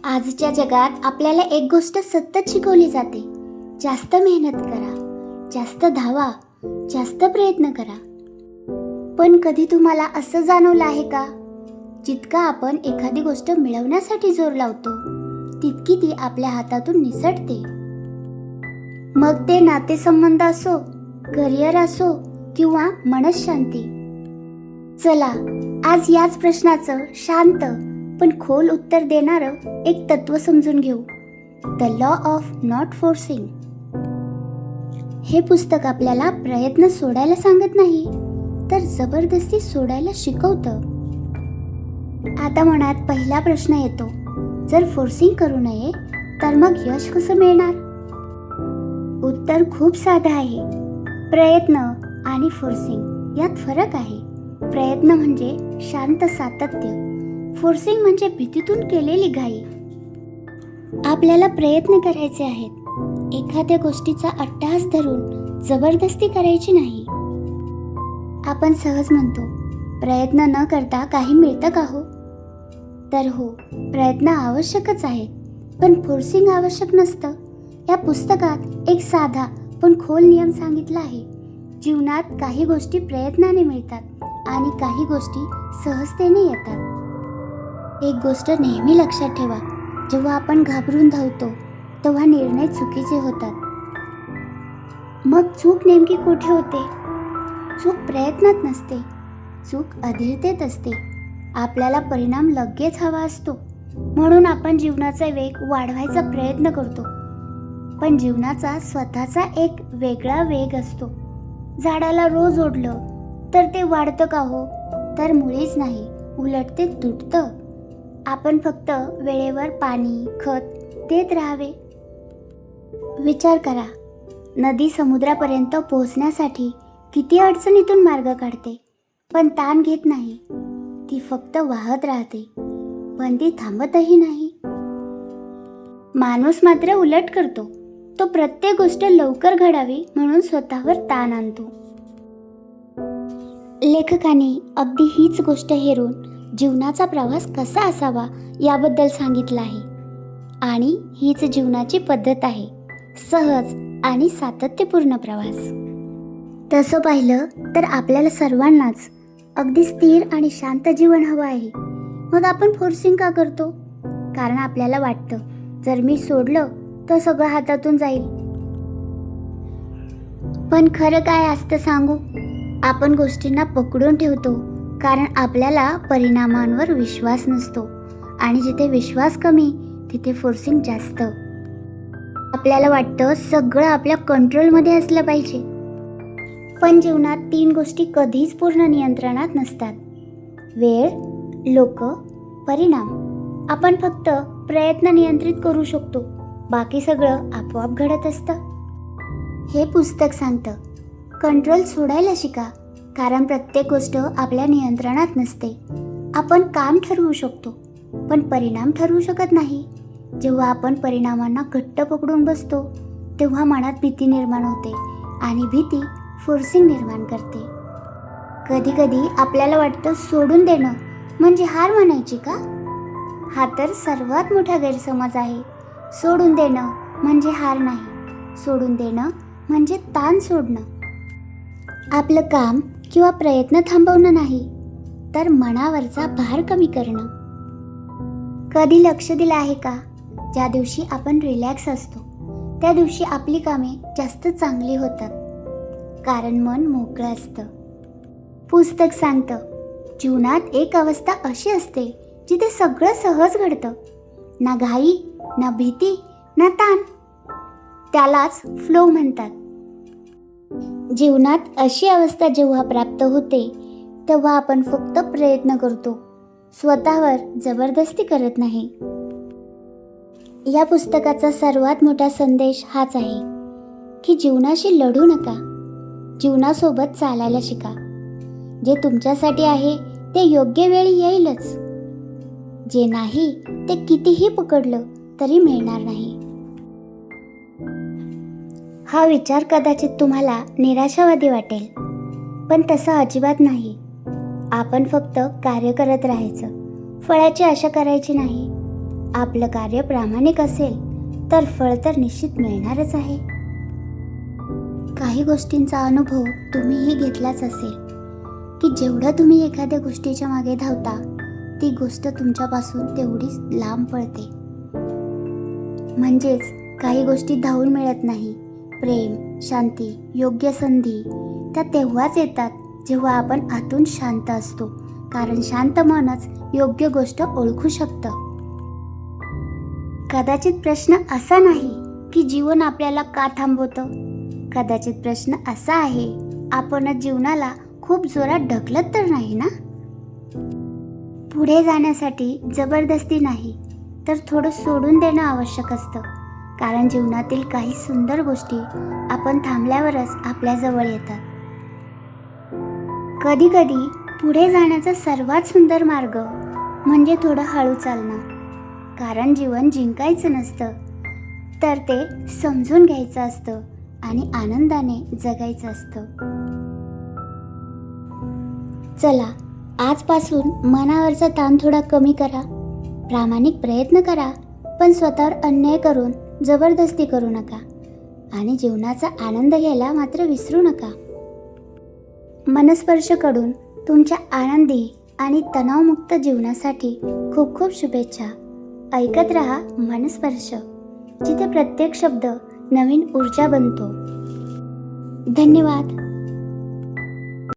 आजच्या जगात आपल्याला एक गोष्ट सतत शिकवली जाते. जास्त मेहनत करा, जास्त धावा, जास्त प्रयत्न करा. पण कधी तुम्हाला असं जाणवलं आहे का, जितका आपण एखादी गोष्ट मिळवण्यासाठी जोर लावतो तितकी ती आपल्या हातातून निसटते. मग ते नातेसंबंध असो, करिअर असो किंवा मनःशांती. चला आज याच प्रश्नाचं शांत पण खोल उत्तर देणारं एक तत्व समजून घेऊ, the law of not forcing. हे पुस्तक आपल्याला प्रयत्न सोडायला सांगत नाही, तर जबरदस्ती सोडायला शिकवतं. आता मनात पहिला प्रश्न येतो, जर फोर्सिंग करू नये तर मग यश कसं मिळणार? उत्तर खूप साधं आहे. प्रयत्न आणि फोर्सिंग यात फरक आहे. प्रयत्न म्हणजे शांत सातत्य, फोर्सिंग म्हणजे भीतीतून केलेली घाई. आपल्याला प्रयत्न करायचे आहेत, एखाद्या गोष्टीचा अट्टाहास धरून जबरदस्ती करायची नाही. आपण सहज म्हणतो, प्रयत्न न करता काही मिळतं का हो? तर हो, प्रयत्न आवश्यकच आहे, पण फोर्सिंग आवश्यक नसतं. या पुस्तकात एक साधा पण खोल नियम सांगितला आहे. जीवनात काही गोष्टी प्रयत्नाने मिळतात आणि काही गोष्टी सहजतेने येतात. एक गोष्ट नेहमी लक्षात ठेवा, जेव्हा आपण घाबरून धावतो तेव्हा निर्णय चुकीचे होतात. मग चूक नेमकी कुठे होते? चूक प्रयत्नात नसते, चूक अधीरतेत असते. आपल्याला परिणाम लगेच हवा असतो, म्हणून आपण जीवनाचा वेग वाढवायचा प्रयत्न करतो. पण जीवनाचा स्वतःचा एक वेगळा वेग असतो. झाडाला रोज ओढलं तर ते वाढतं का हो? तर मुळीच नाही, उलट ते तुटतं. आपण फक्त वेळेवर पाणी, खत देत राहावे. विचार करा, नदी समुद्रापर्यंत पोहोचण्यासाठी किती अडचणीतून मार्ग काढते, पण ताण घेत नाही. ती फक्त वाहत राहते, पण ती थांबतही नाही. माणूस मात्र उलट करतो. तो प्रत्येक गोष्ट लवकर घडावी म्हणून स्वतःवर ताण आणतो. लेखकाने अगदी हीच गोष्ट हेरून जीवनाचा प्रवास कसा असावा याबद्दल सांगितलं आहे. आणि हीच जीवनाची पद्धत आहे, सहज आणि सातत्यपूर्ण प्रवास. तसं पाहिलं तर आपल्याला सर्वांनाच अगदी स्थिर आणि शांत जीवन हवं आहे. मग आपण फोर्सिंग का करतो? कारण आपल्याला वाटतं, जर मी सोडलं तर सगळं हातातून जाईल. पण खरं काय असतं सांगू? आपण गोष्टींना पकडून ठेवतो कारण आपल्याला परिणामांवर विश्वास नसतो, आणि जिथे विश्वास कमी तिथे फोर्सिंग जास्त. आपल्याला वाटतं सगळं आपल्या कंट्रोलमध्ये असलं पाहिजे. पण जीवनात 3 गोष्टी कधीच पूर्ण नियंत्रणात नसतात: वेळ, लोक, परिणाम. आपण फक्त प्रयत्न नियंत्रित करू शकतो, बाकी सगळं आपोआप घडत असतं. हे पुस्तक सांगतं, कंट्रोल सोडायला शिका, कारण प्रत्येक गोष्ट आपल्या नियंत्रणात नसते. आपण काम ठरवू शकतो, पण परिणाम ठरवू शकत नाही. जेव्हा आपण परिणामांना घट्ट पकडून बसतो तेव्हा मनात भीती निर्माण होते, आणि भीती फोर्सिंग निर्माण करते. कधी कधी आपल्याला वाटतं सोडून देणं म्हणजे हार मानायची का? हा तर सर्वात मोठा गैरसमज आहे. सोडून देणं म्हणजे हार नाही, सोडून देणं म्हणजे ताण सोडणं. आपलं काम किंवा प्रयत्न थांबवणं नाही, तर मनावरचा भार कमी करणं. कधी लक्ष दिलं आहे का, ज्या दिवशी आपण रिलॅक्स असतो त्या दिवशी आपली कामे जास्त चांगली होतात, कारण मन मोकळं असतं. पुस्तक सांगतं, जीवनात एक अवस्था अशी असते जिथे सगळं सहज घडतं, ना घाई, ना भीती, ना ताण. त्यालाच फ्लो म्हणतात. जीवनात अशी अवस्था जेव्हा प्राप्त होते तेव्हा आपण फक्त प्रयत्न करतो, स्वतःवर जबरदस्ती करत नाही. या पुस्तकाचा सर्वात मोठा संदेश हाच आहे की जीवनाशी लढू नका, जीवनासोबत चालायला शिका. जे तुमच्यासाठी आहे ते योग्य वेळी येईलच, जे नाही ते कितीही पकडलं तरी मिळणार नाही. हा विचार कदाचित तुम्हाला निराशावादी वाटेल, पण तसं अजिबात नाही. आपण फक्त कार्य करत राहायचं, फळाची आशा करायची नाही. आपलं कार्य प्रामाणिक असेल तर फळ तर निश्चित मिळणारच आहे. काही गोष्टींचा अनुभव तुम्हीही घेतलाच असेल की जेवढं तुम्ही एखाद्या गोष्टीच्या मागे धावता ती गोष्ट तुमच्यापासून तेवढीच लांब पळते. म्हणजेच काही गोष्टी धावून मिळत नाही. प्रेम, शांती, योग्य संधी त्या तेव्हाच येतात जेव्हा आपण आतून शांत असतो, कारण शांत मनच योग्य गोष्ट ओळखू शकतं. कदाचित प्रश्न असा नाही की जीवन आपल्याला का थांबवतं. कदाचित प्रश्न असा आहे, आपणच जीवनाला खूप जोरात ढकलत तर नाही ना. पुढे जाण्यासाठी जबरदस्ती नाही तर थोडं सोडून देणं आवश्यक असतं, कारण जीवनातील काही सुंदर गोष्टी आपण थांबल्यावरच आपल्याजवळ येतात. कधी कधी पुढे जाण्याचा सर्वात सुंदर मार्ग म्हणजे थोडं हळू चालणं, कारण जीवन जिंकायचं नसतं तर ते समजून घ्यायचं असतं आणि आनंदाने जगायचं असतं. चला, आजपासून मनावरचा ताण थोडा कमी करा. प्रामाणिक प्रयत्न करा, पण स्वतःवर अन्याय करून जबरदस्ती करू नका आणि जीवनाचा आनंद घ्यायला मात्र विसरू नका. मनस्पर्शकडून तुमच्या आनंदी आणि तणावमुक्त जीवनासाठी खूप खूप शुभेच्छा. ऐकत रहा मनस्पर्श, जिथे प्रत्येक शब्द नवीन ऊर्जा बनतो. धन्यवाद.